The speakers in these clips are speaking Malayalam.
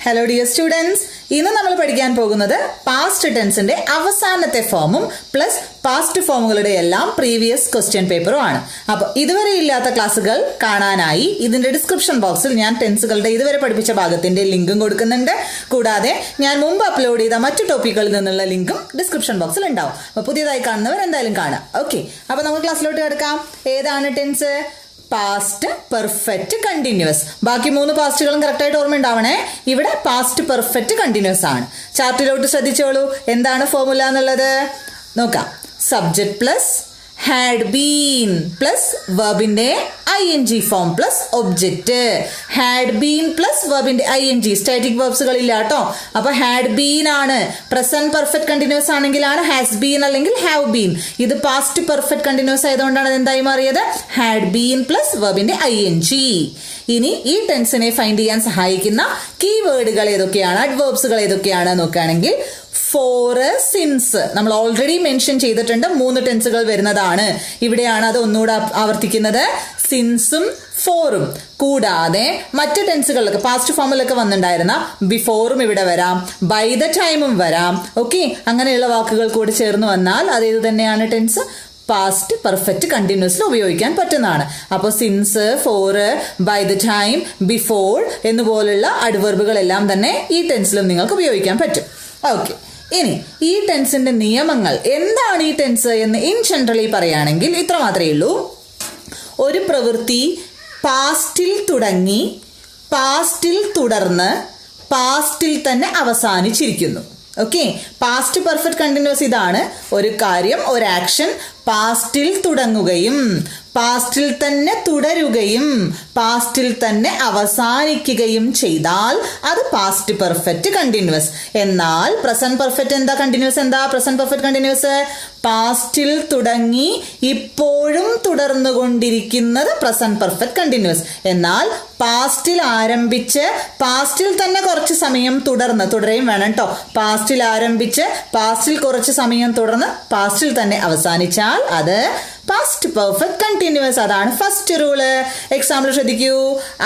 ഹലോ ഡിയർ സ്റ്റുഡൻസ്, ഇന്ന് നമ്മൾ പഠിക്കാൻ പോകുന്നത് പാസ്റ്റ് ടെൻസിന്റെ അവസാനത്തെ ഫോമും പ്ലസ് പാസ്റ്റ് ഫോമുകളുടെ എല്ലാം പ്രീവിയസ് ക്വസ്റ്റ്യൻ പേപ്പറും ആണ്. അപ്പോൾ ഇതുവരെ ഇല്ലാത്ത ക്ലാസ്സുകൾ കാണാനായി ഇതിന്റെ ഡിസ്ക്രിപ്ഷൻ ബോക്സിൽ ഞാൻ ടെൻസുകളുടെ ഇതുവരെ പഠിപ്പിച്ച ഭാഗത്തിന്റെ ലിങ്കും കൊടുക്കുന്നുണ്ട്. കൂടാതെ ഞാൻ മുമ്പ് അപ്ലോഡ് ചെയ്ത മറ്റു ടോപ്പിക്കുകളിൽ നിന്നുള്ള ലിങ്കും ഡിസ്ക്രിപ്ഷൻ ബോക്സിൽ ഉണ്ടാവും. അപ്പോൾ പുതിയതായി കാണുന്നവർ എന്തായാലും കാണാം. ഓക്കെ, അപ്പോൾ നമുക്ക് ക്ലാസ്സിലോട്ട് കിടക്കാം. ഏതാണ് ടെൻസ്? Past perfect continuous. ബാക്കി 3 പാസ്റ്റുകളും കറക്റ്റായിട്ട് ഓർമ്മ ഉണ്ടാവണേ. ഇവിടെ പാസ്റ്റ് പെർഫെക്റ്റ് കണ്ടിന്യൂസ് ആണ്. ചാർട്ടിലോട്ട് ശ്രദ്ധിച്ചോളൂ. എന്താണ് ഫോർമുല എന്നുള്ളത് നോക്കാം. Subject plus had been plus വെർബിന്റെ ING form plus object. Had been plus വെർബിന്റെ ING. സ്റ്റാറ്റിക് വെർബ്സുകൾ ഇല്ല കേട്ടോ. അപ്പൊ ഹാഡ് ബീൻ ആണ്. പ്രസന്റ് പെർഫെക്റ്റ് കണ്ടിന്യൂസ് ആണെങ്കിലാണ് ഹാസ് ബീൻ അല്ലെങ്കിൽ ഹാവ് ബീൻ. ഇത് പാസ്റ്റ് പെർഫെക്റ്റ് കണ്ടിന്യൂസ് ആയതുകൊണ്ടാണ് ഇത് എന്തായി മാറിയത്? ഹാഡ് ബീൻ പ്ലസ് വെർബിന്റെ ING. ഇനി ഈ ടെൻസിനെ ഫൈൻഡ് ചെയ്യാൻ സഹായിക്കുന്ന കീവേഡുകൾ ഏതൊക്കെയാണ്, അഡ്വേർബ്സുകൾ ഏതൊക്കെയാണ് നോക്കുകയാണെങ്കിൽ ഫോർ, സിൻസ് നമ്മൾ ഓൾറെഡി മെൻഷൻ ചെയ്തിട്ടുണ്ട്. 3 ടെൻസുകൾ വരുന്നതാണ്. ഇവിടെയാണ് അത് ഒന്നുകൂടെ ആവർത്തിക്കുന്നത്. സിൻസും ഫോറും കൂടാതെ മറ്റ് ടെൻസുകളിലൊക്കെ പാസ്റ്റ് ഫോമിലൊക്കെ വന്നിട്ടുണ്ടായിരുന്ന ബിഫോറും ഇവിടെ വരാം, ബൈ ദ ടൈമും വരാം. ഓക്കെ, അങ്ങനെയുള്ള വാക്കുകൾ കൂടി ചേർന്ന് വന്നാൽ അതേത് തന്നെയാണ് ടെൻസ്? പാസ്റ്റ് പെർഫെക്റ്റ് കണ്ടിന്യൂസിൽ ഉപയോഗിക്കാൻ പറ്റുന്നതാണ്. അപ്പോൾ since, for, by the time, before എന്നുപോലുള്ള അഡ്വർബുകളെല്ലാം തന്നെ ഈ ടെൻസിലും നിങ്ങൾക്ക് ഉപയോഗിക്കാൻ പറ്റും. ഓക്കെ, ഇനി ഈ ടെൻസിന്റെ നിയമങ്ങൾ എന്താണ് ഈ ടെൻസ് എന്ന് ഇൻ ജനറലി പറയുകയാണെങ്കിൽ ഇത്ര മാത്രമേ ഉള്ളൂ. ഒരു പ്രവൃത്തി പാസ്റ്റിൽ തുടങ്ങി, പാസ്റ്റിൽ തുടർന്ന്, പാസ്റ്റിൽ തന്നെ അവസാനിച്ചിരിക്കുന്നു. ഓക്കെ, പാസ്റ്റ് പെർഫെക്റ്റ് കണ്ടിന്യൂസ് ഇതാണ്. ഒരു കാര്യം, ഒരു ആക്ഷൻ പാസ്റ്റിൽ തുടങ്ങുകയും പാസ്റ്റിൽ തന്നെ തുടരുകയും പാസ്റ്റിൽ തന്നെ അവസാനിക്കുകയും ചെയ്താൽ അത് പാസ്റ്റ് പെർഫെക്റ്റ് കണ്ടിന്യൂസ്. എന്നാൽ പ്രസന്റ് പെർഫെക്റ്റ് എന്താ കണ്ടിന്യൂസ്? എന്താ പ്രസന്റ് പെർഫെക്റ്റ് കണ്ടിന്യൂസ്? പാസ്റ്റിൽ തുടങ്ങി ഇപ്പോഴും തുടർന്നുകൊണ്ടിരിക്കുന്നത് പ്രസന്റ് പെർഫെക്റ്റ് കണ്ടിന്യൂസ്. എന്നാൽ പാസ്റ്റിൽ ആരംഭിച്ച് പാസ്റ്റിൽ തന്നെ കുറച്ച് സമയം തുടരുകയും വേണം കേട്ടോ. പാസ്റ്റിൽ ആരംഭിച്ച് പാസ്റ്റിൽ കുറച്ച് സമയം തുടർന്ന് പാസ്റ്റിൽ തന്നെ അവസാനിച്ചാൽ അത് പാസ്റ്റ് പെർഫെക്റ്റ് കണ്ടിന്യൂസ്. അതാണ് ഫസ്റ്റ് റൂള്. എക്സാമ്പിൾ ശ്രദ്ധിക്കൂ.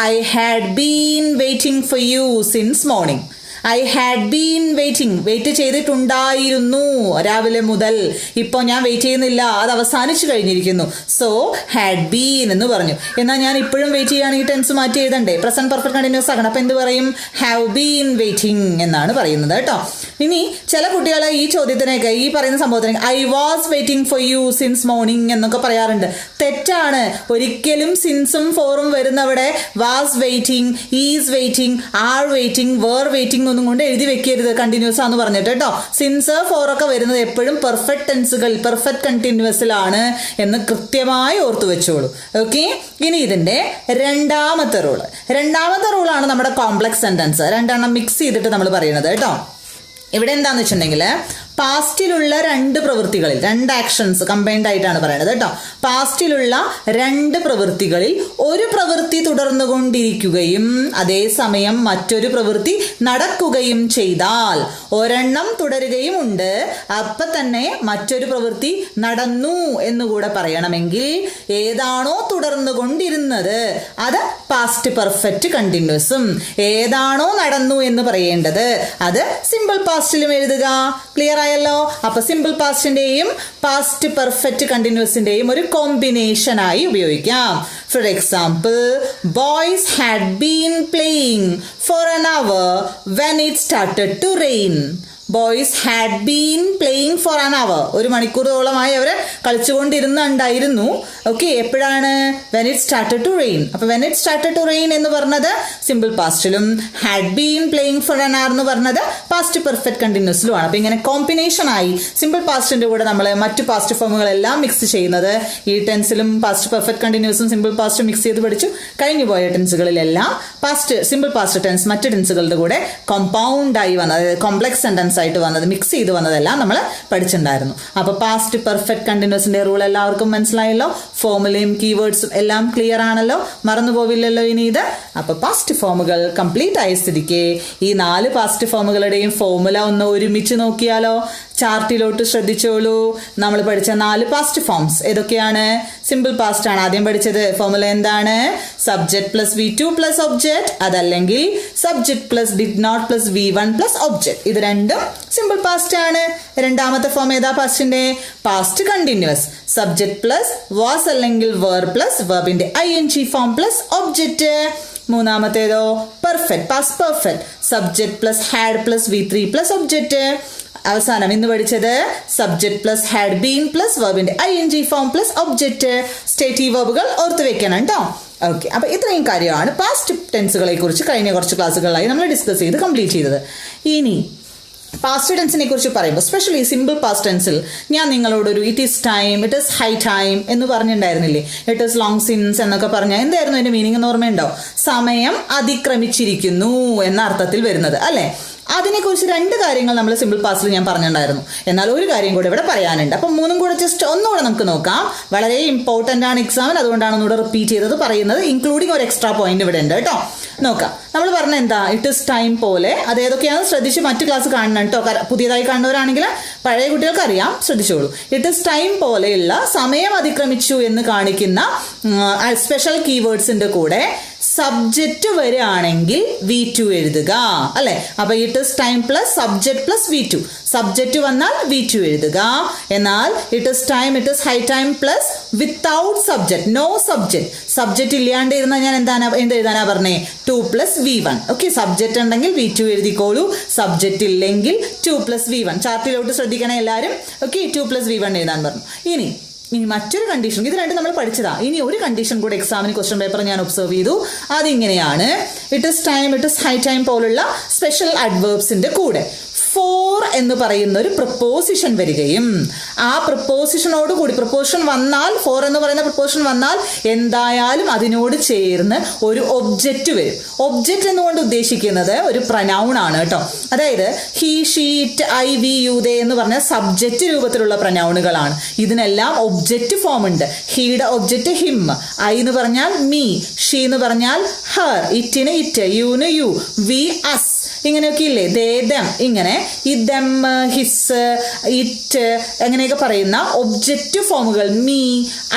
I had been waiting for you since morning. I had been waiting, wait ചെയ്തിട്ടുണ്ടായിരുന്നു രാവിലെ മുതൽ. ഇപ്പോൾ ഞാൻ വെയിറ്റ് ചെയ്യുന്നില്ല, അത് അവസാനിച്ചു കഴിഞ്ഞിരിക്കുന്നു. സോ ഹാഡ് ബീൻ എന്ന് പറഞ്ഞു. എന്നാൽ ഞാൻ ഇപ്പോഴും വെയിറ്റ് ചെയ്യുകയാണെങ്കിൽ ടെൻസ് മാറ്റി എഴുതണ്ടേ? പ്രസന്റ് പെർഫെക്റ്റ് കണ്ടിന്യൂസ് ആക്കണം. അപ്പം എന്ത് പറയും? ഹാവ് ബീൻ വെയിറ്റിംഗ് എന്നാണ് പറയുന്നത് കേട്ടോ. ഇനി ചില കുട്ടികൾ ഈ ചോദ്യത്തിനൊക്കെ ഈ പറയുന്ന സംഭവത്തിന് I was waiting for you since morning എന്നൊക്കെ പറയാറുണ്ട്. തെറ്റാണ്. ഒരിക്കലും സിൻസും ഫോറും വരുന്നവിടെ was waiting, is waiting, are waiting, were waiting ഒന്നും കൊണ്ട് എഴുതി വെക്കരുത് കണ്ടിന്യൂസ് ആന്ന് പറഞ്ഞിട്ട് കേട്ടോ. സിൻസ്, ഫോർ ഒക്കെ വരുന്നത് എപ്പോഴും പെർഫെക്റ്റ് ടെൻസുകൾ, പെർഫെക്റ്റ് കണ്ടിന്യൂസിലാണ് എന്ന് കൃത്യമായി ഓർത്തു വെച്ചോളൂ. ഓക്കെ, ഇനി ഇതിന്റെ രണ്ടാമത്തെ റൂളാണ് നമ്മുടെ കോംപ്ലക്സ് സെന്റൻസ്. 2 എണ്ണം മിക്സ് ചെയ്തിട്ട് നമ്മൾ പറയുന്നത് കേട്ടോ. ഇവിടെ എന്താന്ന് വെച്ചിട്ടുണ്ടെങ്കിൽ പാസ്റ്റിലുള്ള 2 പ്രവൃത്തികളിൽ 2 ആക്ഷൻസ് കമ്പൈൻഡ് ആയിട്ടാണ് പറയുന്നത് കേട്ടോ. പാസ്റ്റിലുള്ള 2 പ്രവൃത്തികളിൽ ഒരു പ്രവൃത്തി തുടർന്നുകൊണ്ടിരിക്കുകയും അതേസമയം മറ്റൊരു പ്രവൃത്തി നടക്കുകയും ചെയ്താൽ, ഒരെണ്ണം തുടരുകയും ഉണ്ട് അപ്പൊ തന്നെ മറ്റൊരു പ്രവൃത്തി നടന്നു എന്നുകൂടെ പറയണമെങ്കിൽ ഏതാണോ തുടർന്നുകൊണ്ടിരുന്നത് അത് പാസ്റ്റ് പെർഫെക്റ്റ് കണ്ടിന്യൂസും, ഏതാണോ നടന്നു എന്ന് പറയേണ്ടത് അത് സിമ്പിൾ പാസ്റ്റിലും എഴുതുക. ക്ലിയർ ആയല്ലോ? അപ്പൊ സിമ്പിൾ പാസ്റ്റിന്റെയും പാസ്റ്റ് പെർഫെക്റ്റ് കണ്ടിന്യൂസിന്റെയും ഒരു കോമ്പിനേഷൻ ആയി ഉപയോഗിക്കാം. For example, boys had been playing for an hour when it started to rain. Boys had been playing for an hour. 1 മണിക്കൂറോളമായി അവർ കളിച്ചുകൊണ്ടിരുന്നുണ്ടായിരുന്നു. ഓക്കെ, എപ്പോഴാണ്? When it started to rain. അപ്പൊ when it started to rain എന്ന് പറഞ്ഞത് സിമ്പിൾ പാസ്റ്റിലും had been playing for an hour എന്ന് പറഞ്ഞത് പാസ്റ്റ് പെർഫെക്റ്റ് കണ്ടിന്യൂസിലുമാണ്. അപ്പൊ ഇങ്ങനെ കോമ്പിനേഷൻ ആയി സിമ്പിൾ പാസ്റ്റിന്റെ കൂടെ നമ്മൾ മറ്റു പാസ്റ്റ് ഫോമുകളെല്ലാം മിക്സ് ചെയ്യുന്നത്. ഈ ടെൻസിലും പാസ്റ്റ് പെർഫെക്റ്റ് കണ്ടിന്യൂസും സിമ്പിൾ പാസ്റ്റ് മിക്സ് ചെയ്ത് പഠിച്ചു. കഴിഞ്ഞു പോയ ടെൻസുകളിലെല്ലാം പാസ്റ്റ് സിമ്പിൾ പാസ്റ്റ് ടെൻസ് മറ്റു ടെൻസുകളുടെ കൂടെ കോമ്പൗണ്ട് ആയി വന്നത്, അതായത് കോംപ്ലക്സ് സെന്റൻസ് ആയിട്ട് വന്നത്, മിക്സ് ചെയ്ത് വന്നതെല്ലാം നമ്മൾ പഠിച്ചിട്ടുണ്ടായിരുന്നു. അപ്പൊ പാസ്റ്റ് പെർഫെക്റ്റ് കണ്ടിന്യൂസിന്റെ റൂൾ എല്ലാവർക്കും മനസ്സിലായല്ലോ. ഫോമുലയും കീവേഡ്സും എല്ലാം ക്ലിയർ ആണല്ലോ, മറന്നുപോവില്ലല്ലോ ഇനി ഇത്. അപ്പൊ പാസ്റ്റ് ഫോമുകൾ കംപ്ലീറ്റ് ആയ സ്ഥിതിക്ക് ഈ 4 പാസ്റ്റ് ഫോമുകളുടെയും ഫോമുല ഒന്ന് ഒരുമിച്ച് നോക്കിയാലോ. ചാർട്ടിലോട്ട് ശ്രദ്ധിച്ചോളൂ. നമ്മൾ പഠിച്ച 4 പാസ്റ്റ് ഫോംസ് ഏതൊക്കെയാണ്? സിമ്പിൾ പാസ്റ്റ് ആണ് ആദ്യം പഠിച്ചത്. ഫോർമുല എന്താണ്? Subject plus V2 plus object, അതല്ലെങ്കിൽ subject plus did not plus V1 plus object. ഇത് രണ്ടും സിമ്പിൾ പാസ്റ്റ് ആണ്. രണ്ടാമത്തെ ഫോം ഏതാ പാസ്റ്റിന്റെ? Past continuous. Subject plus was അല്ലെങ്കിൽ വേർ പ്ലസ് വെർബിന്റെ ING ഫോം പ്ലസ് ഒബ്ജക്റ്റ്. മൂന്നാമത്തേതോ? Perfect, past perfect. Subject plus had plus V3 plus object. അവസാനം ഇന്ന് പഠിച്ചത് subject plus had been plus വെർബിന്റെ ING form plus object. Stative വെർബുകൾ ഓർത്ത് വെക്കണം കേട്ടോ. ഓക്കെ, അപ്പൊ ഇത്രയും കാര്യമാണ് പാസ്റ്റ് ടെൻസുകളെ കുറിച്ച് കഴിഞ്ഞ കുറച്ച് ക്ലാസ്സുകളായി നമ്മൾ ഡിസ്കസ് ചെയ്ത് കംപ്ലീറ്റ് ചെയ്തത്. ഇനി പാസ്റ്റ് ടെൻസിനെ കുറിച്ച് പറയുമ്പോൾ സ്പെഷ്യലി സിമ്പിൾ പാസ്റ്റ് ടെൻസിൽ ഞാൻ നിങ്ങളോടൊരു it is time, it is high time എന്ന് പറഞ്ഞിട്ടുണ്ടായിരുന്നില്ലേ? ഇറ്റ് ഈസ് ലോങ് സിൻസ് എന്നൊക്കെ പറഞ്ഞാൽ എന്തായിരുന്നു അതിന്റെ മീനിങ് എന്ന് ഓർമ്മയുണ്ടോ? സമയം അതിക്രമിച്ചിരിക്കുന്നു എന്ന അർത്ഥത്തിൽ വരുന്നത് അല്ലേ? അതിനെക്കുറിച്ച് 2 കാര്യങ്ങൾ നമ്മൾ സിമ്പിൾ പാസ്റ്റിൽ ഞാൻ പറഞ്ഞിട്ടുണ്ടായിരുന്നു. എന്നാൽ ഒരു കാര്യം കൂടെ ഇവിടെ പറയാനുണ്ട്. അപ്പം 3 കൂടെ ജസ്റ്റ് ഒന്നുകൂടെ നമുക്ക് നോക്കാം. വളരെ ഇമ്പോർട്ടൻ്റ് ആണ് എക്സാമിന്, അതുകൊണ്ടാണ് ഒന്നുകൂടെ റിപ്പീറ്റ് ചെയ്തത് പറയുന്നത്. ഇൻക്ലൂഡിങ് ഒരു എക്സ്ട്രാ പോയിന്റ് ഇവിടെ ഉണ്ട് കേട്ടോ. നോക്കാം. നമ്മൾ പറഞ്ഞ എന്താ? ഇറ്റ് ഇസ് ടൈം പോലെ. അത് ഏതൊക്കെയാണെന്ന് ശ്രദ്ധിച്ച് മറ്റു ക്ലാസ് കാണണം കേട്ടോ. പുതിയതായി കാണുന്നവരാണെങ്കിൽ പഴയ കുട്ടികൾക്ക് അറിയാം, ശ്രദ്ധിച്ചോളൂ. ഇറ്റ് ഇസ് ടൈം പോലെയുള്ള സമയം അതിക്രമിച്ചു എന്ന് കാണിക്കുന്ന സ്പെഷ്യൽ കീവേഡ്സിന്റെ കൂടെ സബ്ജക്റ്റ് വരികയാണെങ്കിൽ V2 എഴുതുക അല്ലെ? അപ്പൊ it is time plus subject plus V2. Subject വന്നാൽ V2 എഴുതുക. എന്നാൽ it is time, it is high time plus without subject, no subject. Subject ഇല്ലാണ്ട് ഇരുന്ന ഞാൻ എന്ത് എഴുതാനാ പറഞ്ഞേ? 2 പ്ലസ് V1. ഓക്കെ, സബ്ജക്റ്റ് ഉണ്ടെങ്കിൽ V2 എഴുതിക്കോളൂ. സബ്ജക്റ്റ് ഇല്ലെങ്കിൽ 2 പ്ലസ് V1. ചാർട്ടിലോട്ട് ശ്രദ്ധിക്കണേ എല്ലാവരും. ഓക്കെ, 2 പ്ലസ് V1 എഴുതാൻ പറഞ്ഞു. ഇനി മറ്റൊരു കണ്ടീഷൻ, ഇത് രണ്ടും നമ്മൾ പഠിച്ചതാ. ഇനി ഒരു കണ്ടീഷൻ കൂടെ എക്സാമിന് ക്വസ്റ്റ്യൻ പേപ്പർ ഞാൻ ഒബ്സർവ് ചെയ്തു. അതിങ്ങനെയാണ്: it is time, it is high time പോലുള്ള സ്പെഷ്യൽ അഡ്വേർബ്സിന്റെ കൂടെ ഫോർ എന്ന് പറയുന്ന ഒരു പ്രപ്പോസിഷൻ വരികയും ആ പ്രപ്പോസിഷനോട് കൂടി പ്രപ്പോസിഷൻ വന്നാൽ, ഫോർ എന്ന് പറയുന്ന പ്രപ്പോസിഷൻ വന്നാൽ എന്തായാലും അതിനോട് ചേർന്ന് ഒരു ഒബ്ജക്റ്റ് വരും. ഒബ്ജക്റ്റ് എന്നുകൊണ്ട് ഉദ്ദേശിക്കുന്നത് ഒരു പ്രനൗൺ ആണ് കേട്ടോ. അതായത് he, she, it, I, we, you, they എന്ന് പറഞ്ഞ സബ്ജക്റ്റ് രൂപത്തിലുള്ള പ്രനൗണുകളാണ്. ഇതിനെല്ലാം ഒബ്ജക്റ്റ് ഫോം ഉണ്ട്. ഹീയുടെ ഒബ്ജക്റ്റ് ഹിം, ഐ എന്ന് പറഞ്ഞാൽ മീ, ഷീ എന്ന് പറഞ്ഞാൽ ഹർ, ഇറ്റിന് ഇറ്റ്, യുന് യു, വി അസ്, ഇങ്ങനെയൊക്കെ ഇല്ലേ? ദേ, ദം, ഇങ്ങനെ ഈ ദം, ഹിസ്, ഇറ്റ് അങ്ങനെയൊക്കെ പറയുന്ന ഒബ്ജക്റ്റ് ഫോമുകൾ, മീ,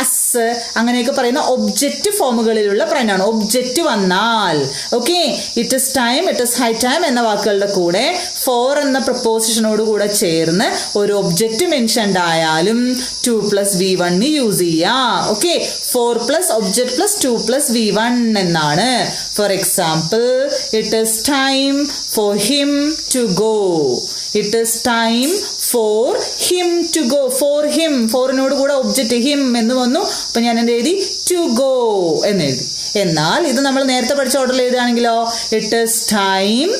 അസ് അങ്ങനെയൊക്കെ പറയുന്ന ഒബ്ജക്റ്റ് ഫോമുകളിലുള്ള പ്രനൗൺ. ഒബ്ജക്റ്റ് വന്നാൽ okay, it is time, it is high time എന്ന വാക്കുകളുടെ കൂടെ ഫോർ എന്ന പ്രപ്പോസിഷനോട് കൂടെ ചേർന്ന് ഒരു ഒബ്ജക്റ്റ് മെൻഷൻഡ് ആയാലും 2 പ്ലസ് V1 യൂസ് ചെയ്യാം. Okay, 4 plus object plus 2 plus V1 എന്നാണ്. For example, it is time for him to go. It is time for him to go. For him, ഫോറിനോട് കൂടെ ഒബ്ജക്റ്റ് ഹിം എന്ന് വന്നു. അപ്പൊ ഞാൻ എന്ത് എഴുതി? to go എന്ന് എഴുതി. എന്നാൽ ഇത് നമ്മൾ നേരത്തെ പഠിച്ച ഓർഡറിൽ എഴുതുകയാണെങ്കിലോ it is time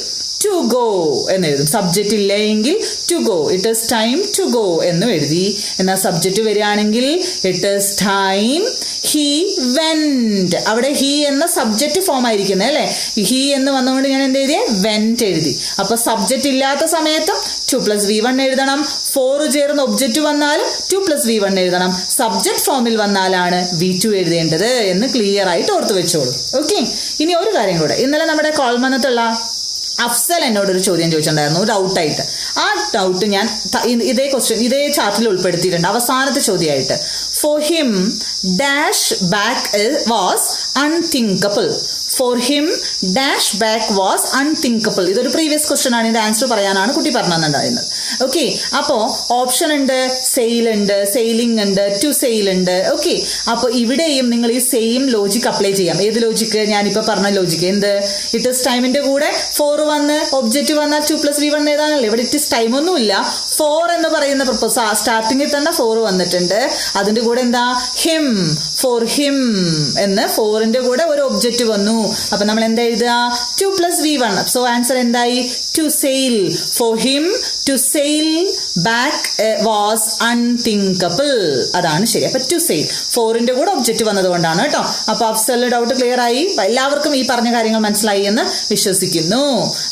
to go എന്ന് എഴുതും. സബ്ജക്റ്റ് ഇല്ല എങ്കിൽ to go, it is time to go എന്നും എഴുതി. എന്നാൽ സബ്ജക്റ്റ് വരികയാണെങ്കിൽ it is time he went. അവിടെ he എന്ന സബ്ജക്റ്റ് ഫോം ആയിരിക്കുന്നത് അല്ലെ? he എന്ന് വന്നുകൊണ്ട് ഞാൻ എന്ത് എഴുതിയ? went എഴുതി. അപ്പൊ സബ്ജക്റ്റ് ഇല്ലാത്ത സമയത്തും 2 പ്ലസ് V1 എഴുതണം. 4 ചേർന്ന് ഒബ്ജക്റ്റ് വന്നാലും 2 പ്ലസ് V1 എഴുതണം. സബ്ജക്റ്റ് ഫോമിൽ വന്നാലാണ് V2 എഴുതേണ്ടത് എന്ന് ക്ലിയർ ആയിട്ട് ഓർത്ത് വെച്ചോളൂ. ഓക്കെ, ഇനി ഒരു കാര്യം കൂടെ. ഇന്നലെ നമ്മുടെ കോൾമന്നത്തുള്ള അഫ്സൽ എന്നോടൊരു ചോദ്യം ചോദിച്ചിട്ടുണ്ടായിരുന്നു, ഡൗട്ടായിട്ട്. ആ ഡൗട്ട് ഞാൻ ഇതേ ക്വസ്റ്റ്യൻ ഇതേ ചാർട്ടിൽ ഉൾപ്പെടുത്തിയിട്ടുണ്ട്. അവസാനത്തെ ചോദ്യമായിട്ട്, for him dash back was unthinkable. For him dash back was unthinkable. ഇതൊരു പ്രീവിയസ് ക്വസ്റ്റ്യൻ ആണ്. ഇതിന്റെ ആൻസർ പറയാനാണ് കുട്ടി പറഞ്ഞിട്ടുണ്ടായിരുന്നത്. ഓക്കെ, അപ്പോ ഓപ്ഷൻ ഉണ്ട്, സെയിൽ ഉണ്ട്, സെയിലിംഗ് ഉണ്ട്, ടു സെയിൽ ഉണ്ട്. ഓക്കെ, അപ്പൊ ഇവിടെയും നിങ്ങൾ ഈ സെയിം ലോജിക് അപ്ലൈ ചെയ്യാം. ഏത് ലോജിക്ക്? ഞാനിപ്പോ പറഞ്ഞ ലോജിക്ക്. എന്ത്? ഇറ്റ് ഇസ് ടൈമിന്റെ കൂടെ 4 വന്ന് ഒബ്ജക്റ്റ് വന്നാൽ 2 പ്ലസ് V1 ഏതാണല്ലോ. ഇവിടെ ഇറ്റ് ഇസ് ടൈം ഒന്നുമില്ല. 4 എന്ന് പറയുന്ന പ്രപ്പോസ് സ്റ്റാർട്ടിങ്ങിൽ തന്നെ 4 വന്നിട്ടുണ്ട്. അതിന്റെ കൂടെ എന്താ? ഹിം, ഫോർ ഹിം എന്ന് 4ന്റെ കൂടെ ഒരു ഒബ്ജക്റ്റ് വന്നു. അപ്പൊ നമ്മൾ എന്താ എഴുതുക? 2 പ്ലസ് V1. സോ ആൻസർ എന്തായി? To sale. For him to sale back was unthinkable. അതാണ് ശരി. അപ്പൊ ടു സെയിൽ 4ന്റെ കൂടെ ഒബ്ജക്റ്റ് വന്നത് കൊണ്ടാണ് കേട്ടോ. അപ്പൊ അഫ്സലിന്റെ ഡൗട്ട് ക്ലിയർ ആയി. എല്ലാവർക്കും ഈ പറഞ്ഞ കാര്യങ്ങൾ മനസ്സിലായി എന്ന് വിശ്വസിക്കുന്നു.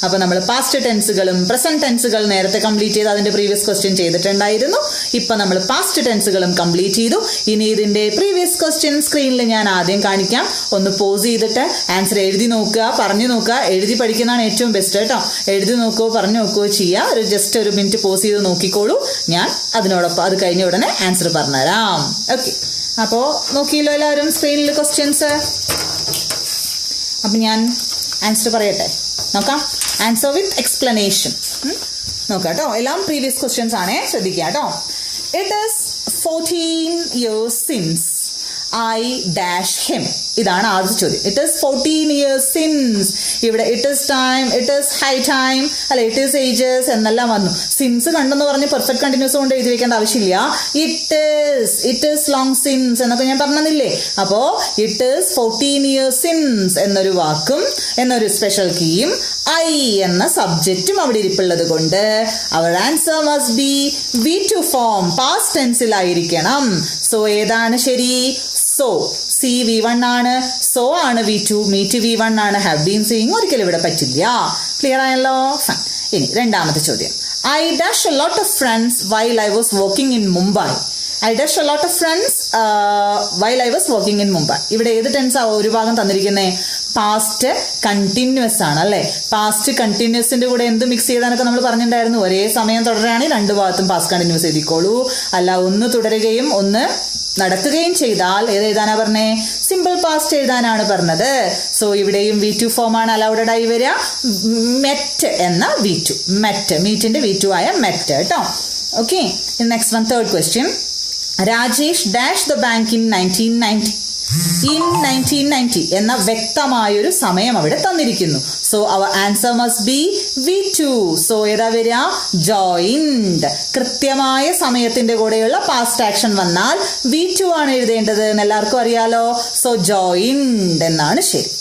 അപ്പൊ നമ്മൾ പാസ്റ്റ് ടെൻസുകളും പ്രസന്റ് ടെൻസുകൾ നേരത്തെ കംപ്ലീറ്റ് ചെയ്ത് അതിന്റെ പ്രീവിയസ് ക്വസ്റ്റ്യൻ ചെയ്തിട്ടുണ്ടായിരുന്നു. ഇപ്പൊ നമ്മൾ പാസ്റ്റ് ടെൻസുകളും കംപ്ലീറ്റ് ചെയ്തു. ഇനി ഇതിന്റെ പ്രീവിയസ് ക്വസ്റ്റ്യൻ സ്ക്രീനിൽ ഞാൻ ആദ്യം കാണിക്കാം. ഒന്ന് പോസ് ചെയ്തിട്ട് ആൻസർ എഴുതി നോക്കുക, പറഞ്ഞു നോക്കുക. എഴുതി പഠിക്കുന്നതാണ് ഏറ്റവും ബെസ്റ്റ് കേട്ടോ. എഴുതി എഴുതി നോക്കുകയോ പറഞ്ഞു നോക്കുകയോ ചെയ്യുക. ജസ്റ്റ് ഒരു മിനിറ്റ് പോസ് ചെയ്ത് നോക്കിക്കോളൂ. ഞാൻ അതിനോടൊപ്പം അത് കഴിഞ്ഞ ഉടനെ ആൻസർ പറഞ്ഞുതരാം. ഓക്കെ, അപ്പോൾ നോക്കിയല്ലോ എല്ലാവരും സ്ക്രീനിൽ ക്വസ്റ്റ്യൻസ്. അപ്പം ഞാൻ ആൻസർ പറയട്ടെ, നോക്കാം. ആൻസർ വിത്ത് എക്സ്പ്ലനേഷൻ നോക്കാം കേട്ടോ. എല്ലാം പ്രീവിയസ് ക്വസ്റ്റ്യൻസ് ആണേ, ശ്രദ്ധിക്കുക കേട്ടോ. It is 14 years since I dash him. ഇതാണ് ആദ്യത്തെ ചോദ്യം. It is 14 years since. ഇവിടെ it is time, it is high time, അല്ല ഇറ്റ് ഈസ് ഏജസ് എന്നെല്ലാം വന്നു. സിൻസ് കണ്ടെന്ന് പറഞ്ഞ് പെർഫെക്റ്റ് കണ്ടിന്യൂസ് കൊണ്ട് എഴുതി വെക്കേണ്ട ആവശ്യമില്ല. ഇറ്റ് ഈസ് ലോങ് സിൻസ് എന്നൊക്കെ ഞാൻ പറഞ്ഞില്ലേ. അപ്പോ ഇറ്റ് ഈസ് 14 years since എന്നൊരു വാക്കും എന്നൊരു സ്പെഷ്യൽ കീയും ഐ എന്ന സബ്ജക്റ്റും അവിടെ ഇരിപ്പുള്ളത് കൊണ്ട് അവർ answer must be V2 form, past ടെൻസിലായിരിക്കണം. സോ ഏതാണ് ശരി? സോ സി V1 ആണ്, സോ ആണ് V2, മീറ്റ് V1 ആണ്, ഹാവ് ബീൻ സീയിങ് ഒരിക്കലും ഇവിടെ പറ്റില്ല. ക്ലിയർ ആയല്ലോ? ഇനി രണ്ടാമത്തെ ചോദ്യം. I dash a lot of friends while I was working in Mumbai. I dash a lot of friends while I was working in Mumbai. ഇവിടെ ഏത് ടെൻസാ ഒരു ഭാഗം തന്നിരിക്കുന്നത്? പാസ്റ്റ് കണ്ടിന്യൂസ് ആണ് അല്ലേ. പാസ്റ്റ് കണ്ടിന്യൂസിന്റെ കൂടെ എന്ത് മിക്സ് ചെയ്താനൊക്കെ നമ്മൾ പറഞ്ഞിട്ടുണ്ടായിരുന്നു. ഒരേ സമയം തുടരുകയാണെങ്കിൽ രണ്ടു ഭാഗത്തും പാസ്റ്റ് കണ്ടിന്യൂസ് എഴുതിക്കോളൂ. അല്ല ഒന്ന് തുടരുകയും ഒന്ന് നടക്കുകയും ചെയ്താൽ ഏത് എഴുതാനാ പറഞ്ഞേ? സിമ്പിൾ പാസ്റ്റ് എഴുതാനാണ് പറഞ്ഞത്. സോ ഇവിടെയും V2 ഫോം ആണ് അലൗഡഡ് ആയി വരിക. മെറ്റ് എന്ന V2, മെറ്റ്, മീറ്റിന്റെ V2 ആയ മെറ്റ് കേട്ടോ. Okay, next one, third question. Rajesh dash the bank in 1990 എന്ന വ്യക്തമായൊരു സമയം അവിടെ തന്നിരിക്കുന്നു. സോ അവർ answer must be V2. So ഏതാ വരിക? ജോയിൻഡ്. കൃത്യമായ സമയത്തിന്റെ കൂടെയുള്ള പാസ്റ്റ് ആക്ഷൻ വന്നാൽ V2 ആണ് എഴുതേണ്ടത് എന്ന് എല്ലാവർക്കും അറിയാലോ. സോ ജോയിൻഡ് എന്നാണ് ശരി.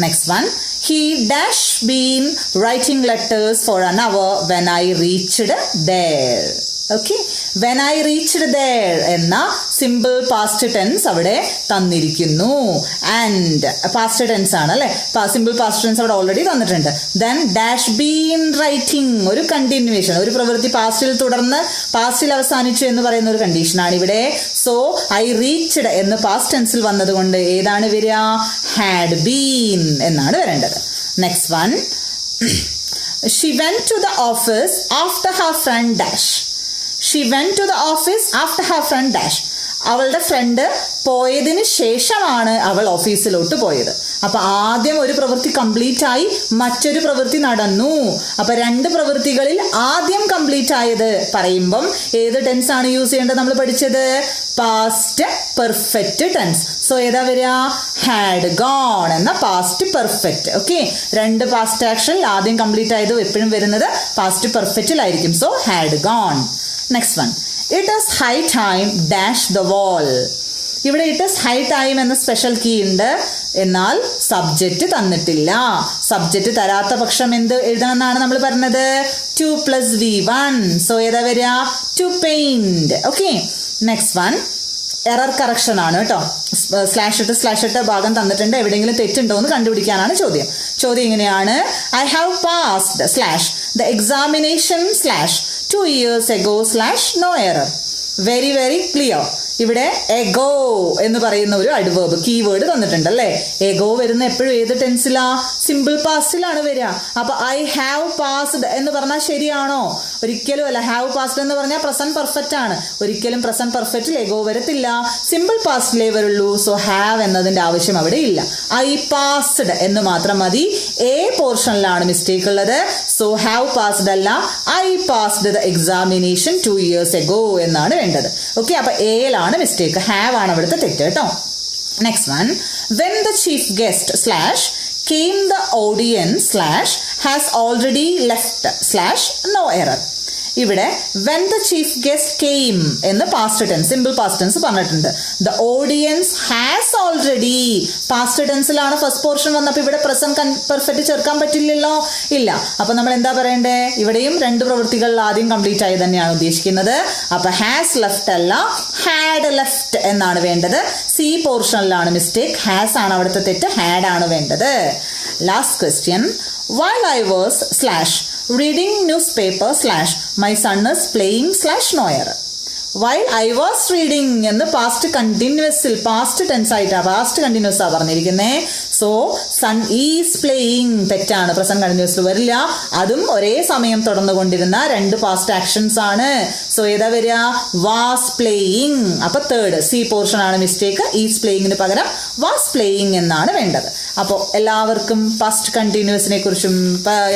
Next one. He dash been writing letters for an hour when I reached there. Okay, when I reached there എന്ന സിമ്പിൾ പാസ്റ്റ് ടെൻസ് അവിടെ തന്നിരിക്കുന്നു. ആൻഡ് പാസ്റ്റ് ടെൻസ് ആണ് അല്ലെ, സിമ്പിൾ പാസ്റ്റ് ടെൻസ് അവിടെ ഓൾറെഡി തന്നിട്ടുണ്ട്. ദെൻ ഡാഷ് ബീൻ റൈറ്റിംഗ്, ഒരു കണ്ടിന്യൂവേഷൻ, ഒരു പ്രവൃത്തി പാസ്റ്റിൽ തുടർന്ന് പാസ്റ്റിൽ അവസാനിച്ചു എന്ന് പറയുന്ന ഒരു കണ്ടീഷനാണ് ഇവിടെ. സോ ഐ റീച്ച്ഡ് എന്ന് പാസ്റ്റ് ടെൻസിൽ വന്നത് കൊണ്ട് ഏതാണ് വരിക? ഹാഡ് ബീൻ എന്നാണ് വരേണ്ടത്. Next one. She went to the office after her friend dash. She went to the office after her friend dash. അവളുടെ ഫ്രണ്ട് പോയതിന് ശേഷമാണ് അവൾ ഓഫീസിലോട്ട് പോയത്. അപ്പൊ ആദ്യം ഒരു പ്രവൃത്തി കംപ്ലീറ്റ് ആയി, മറ്റൊരു പ്രവൃത്തി നടന്നു. അപ്പൊ രണ്ട് പ്രവൃത്തികളിൽ ആദ്യം കംപ്ലീറ്റ് ആയത് പറയുമ്പം ഏത് ടെൻസ് ആണ് യൂസ് ചെയ്യേണ്ടത്? നമ്മൾ പഠിച്ചത് പാസ്റ്റ് പെർഫെക്റ്റ് ടെൻസ്. സോ ഏതാ വരിക? ഹാഡ് ഗോൺ എന്ന പാസ്റ്റ് പെർഫെക്റ്റ്. ഓക്കെ, രണ്ട് പാസ്റ്റ് ആക്ഷൻ ആദ്യം കംപ്ലീറ്റ് ആയത് എപ്പോഴും വരുന്നത് പാസ്റ്റ് പെർഫെക്റ്റിലായിരിക്കും. So had gone. Next one. It is high time dash the wall. ഇവിടെ ഇറ്റ് ഈസ് ഹൈ ടൈം എന്ന സ്പെഷ്യൽ കീ ഉണ്ട്, എന്നാൽ സബ്ജക്റ്റ് തന്നിട്ടില്ല. സബ്ജക്റ്റ് തരാത്ത പക്ഷം എന്ത് എഴുതണം എന്നാണ് നമ്മൾ പറഞ്ഞത്? 2 + V1. സോ ഏതാ വരിക? To paint. Okay, next one. Error correction ആണ് കേട്ടോ. സ്ലാഷ് ഇട്ട് ഭാഗം തന്നിട്ടുണ്ട്, എവിടെയെങ്കിലും തെറ്റുണ്ടോ എന്ന് കണ്ടുപിടിക്കാനാണ് ചോദ്യം. ചോദ്യം ഇങ്ങനെയാണ്: I have passed slash the examination slash 2 years ago slash no error. Very very clear. ഇവിടെ എഗോ എന്ന് പറയുന്ന ഒരു അഡ്വേർബ് കീവേഡ് തന്നിട്ടുണ്ട് അല്ലേ. എഗോ വരുന്ന എപ്പോഴും ഏത് ടെൻസിലാ? സിമ്പിൾ പാസ്റ്റിലാണ് വരിക. അപ്പൊ ഐ ഹാവ് പാസ്ഡ് എന്ന് പറഞ്ഞാൽ ശരിയാണോ? ഒരിക്കലും അല്ല. ഹാവ് പാസ്ഡ് എന്ന് പറഞ്ഞാൽ പ്രസന്റ് പെർഫെക്റ്റ് ആണ്. ഒരിക്കലും പ്രസന്റ് പെർഫെക്റ്റിൽ എഗോ വരത്തില്ല, സിമ്പിൾ പാസ്റ്റിലേ വരുള്ളൂ. സോ ഹാവ് എന്നതിന്റെ ആവശ്യം അവിടെ ഇല്ല. ഐ പാസ്ഡ് എന്ന് മാത്രം മതി. എ പോർഷനിലാണ് മിസ്റ്റേക്ക് ഉള്ളത്. സോ ഹാവ് പാസ്ഡ് അല്ല, I passed the examination 2 years ago എന്നാണ് വേണ്ടത്. ഓക്കെ, അപ്പൊ എയിലാണ് മിസ്റ്റേക്ക്, ഹാവ് ആണ് അവിടുത്തെ തെറ്റ് കേട്ടോ. Next one. When the chief guest slash came the audience slash has already left slash no error. ഇവിടെ when the chief guest came എന്ന് past tense, simple past tense പറഞ്ഞിട്ടുണ്ട്. the audience has already past ടെൻസിലാണ് ഫസ്റ്റ് പോർഷൻ വന്നപ്പോൾ ഇവിടെ പ്രസന്റ് പെർഫെക്റ്റ് ചേർക്കാൻ പറ്റില്ലല്ലോ. ഇല്ല. അപ്പൊ നമ്മൾ എന്താ പറയണ്ടേ? ഇവിടെയും രണ്ട് പ്രവൃത്തികൾ ആദ്യം കംപ്ലീറ്റ് ആയി തന്നെയാണ് ഉദ്ദേശിക്കുന്നത്. അപ്പൊ ഹാസ് ലെഫ്റ്റ് അല്ല, ഹാഡ് ലെഫ്റ്റ് എന്നാണ് വേണ്ടത്. C പോർഷനിലാണ് mistake. ഹാസ് ആണ് അവിടുത്തെ തെറ്റ്, ഹാഡ് ആണ് വേണ്ടത്. Last question. while I was slash reading newspaper slash my son is playing slash no error. while I was reading എന്ന് പാസ്റ്റ് കണ്ടിന്യൂസിൽ പാസ്റ്റ് ടെൻസ് ആയിട്ടാ, പാസ്റ്റ് കണ്ടിന്യൂസ് ആ പറഞ്ഞിരിക്കുന്നേ. സോ സൺ ഈസ് പ്ലേയിങ് തെറ്റാണ്, പ്രസന്റ് കണ്ടിന്യൂസ് വരില്ല. അതും ഒരേ സമയം തുടർന്നുകൊണ്ടിരുന്ന രണ്ട് പാസ്റ്റ് ആക്ഷൻസ് ആണ്. സോ ഏതാ വരിക? Was playing. അപ്പൊ തേർഡ് സി പോർഷൻ ആണ് മിസ്റ്റേക്ക്. ഈസ് പ്ലേയിങ്ങിന് പകരം വാസ് പ്ലേയിങ് എന്നാണ് വേണ്ടത്. അപ്പോൾ എല്ലാവർക്കും പാസ്റ്റ് കണ്ടിന്യൂസിനെ കുറിച്ചും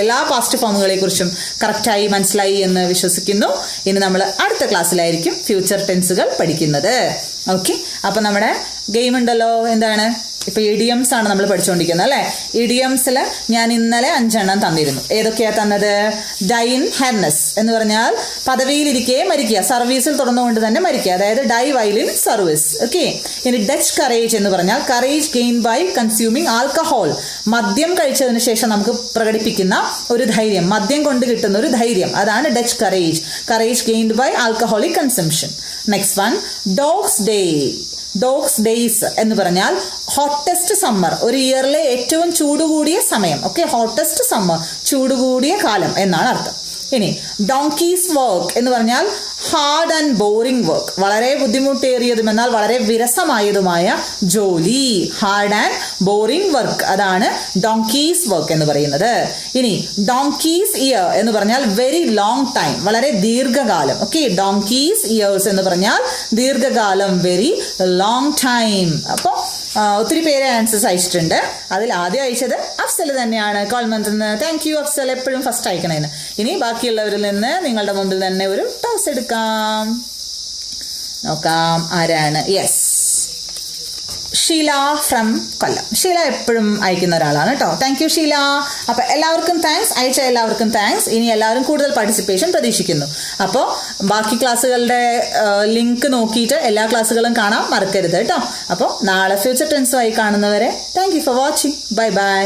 എല്ലാ പാസ്റ്റ് ഫോമുകളെ കുറിച്ചും കറക്റ്റായി മനസ്സിലായി എന്ന് വിശ്വസിക്കുന്നു. ഇനി നമ്മൾ അടുത്ത ക്ലാസ്സിലായിരിക്കും ഫ്യൂച്ചർ ടെൻസുകൾ പഠിക്കുന്നത്. ഓക്കെ, അപ്പൊ നമ്മുടെ ഗെയിം ഉണ്ടല്ലോ. എന്താണ്? ഇപ്പൊ ഇഡിയംസ് ആണ് നമ്മൾ പഠിച്ചുകൊണ്ടിരിക്കുന്നത് അല്ലെ. ഇഡിയംസിൽ ഞാൻ ഇന്നലെ 5 എണ്ണം തന്നിരുന്നു. ഏതൊക്കെയാ തന്നത്? ഡൈ ഇൻ ഹാർനസ് എന്ന് പറഞ്ഞാൽ പദവിയിലിരിക്കെ മരിക്കുക, സർവീസിൽ തുടർന്നുകൊണ്ട് തന്നെ മരിക്കുക, അതായത് die while in service. Okay. ഇനി ഡച്ച് കറേജ് എന്ന് പറഞ്ഞാൽ courage gain by consuming alcohol, മദ്യം കഴിച്ചതിന് ശേഷം നമുക്ക് പ്രകടിപ്പിക്കുന്ന ഒരു ധൈര്യം, മദ്യം കൊണ്ട് കിട്ടുന്ന ഒരു ധൈര്യം, അതാണ് Dutch courage. Courage gained by alcoholic consumption. Next one dogs day. Dogs days എന്ന് പറഞ്ഞാൽ ഹോട്ടസ്റ്റ് സമ്മർ, ഒരു ഇയറിലെ ഏറ്റവും ചൂടുകൂടിയ സമയം. ഓക്കെ, ഹോട്ടസ്റ്റ് സമ്മർ, ചൂടുകൂടിയ കാലം എന്നാണ് അർത്ഥം. ഇനി ഡോങ്കീസ് വർക്ക് എന്ന് പറഞ്ഞാൽ ഹാർഡ് ആൻഡ് ബോറിംഗ് വർക്ക്, വളരെ ബുദ്ധിമുട്ടേറിയതും എന്നാൽ വളരെ വിരസമായതുമായ ജോലി. ഹാർഡ് ആൻഡ് ബോറിംഗ് വർക്ക്, അതാണ് ഡോങ്കീസ് വർക്ക് എന്ന് പറയുന്നത്. ഇനി ഡോങ്കീസ് ഇയർ എന്ന് പറഞ്ഞാൽ വെരി ലോങ് ടൈം, വളരെ ദീർഘകാലം. ഓക്കെ, ഡോങ്കീസ് ഇയേഴ്സ് എന്ന് പറഞ്ഞാൽ ദീർഘകാലം, വെരി ലോങ് ടൈം. അപ്പോൾ ഒത്തിരി പേര് ആൻസേഴ്സ് അയച്ചിട്ടുണ്ട്. അതിൽ ആദ്യം അയച്ചത് അഫ്സൽ തന്നെയാണ്, കോൾമന്തിൽ നിന്ന്. താങ്ക് യു അഫ്സൽ, എപ്പോഴും ഫസ്റ്റ് അയക്കണേന്. ഇനി ബാക്കിയുള്ളവരിൽ നിന്ന് നിങ്ങളുടെ മുമ്പിൽ തന്നെ ഒരു ടോസ് എടുക്കാം. നോക്കാം ആരാണ്. Yes, Sheela from Kollam. ഷീല എപ്പോഴും അയക്കുന്ന ഒരാളാണ് കേട്ടോ. Thank you Sheela. അപ്പൊ എല്ലാവർക്കും താങ്ക്സ്, അയച്ച എല്ലാവർക്കും താങ്ക്സ്. ഇനി എല്ലാവരും കൂടുതൽ പാർട്ടിസിപ്പേഷൻ പ്രതീക്ഷിക്കുന്നു. അപ്പോൾ ബാക്കി ക്ലാസ്സുകളുടെ ലിങ്ക് നോക്കിയിട്ട് എല്ലാ ക്ലാസ്സുകളും കാണാൻ മറക്കരുത് കേട്ടോ. അപ്പോൾ നാളെ ഫ്യൂച്ചർ ടെൻസുമായി കാണുന്നവരെ thank you for watching. Bye bye.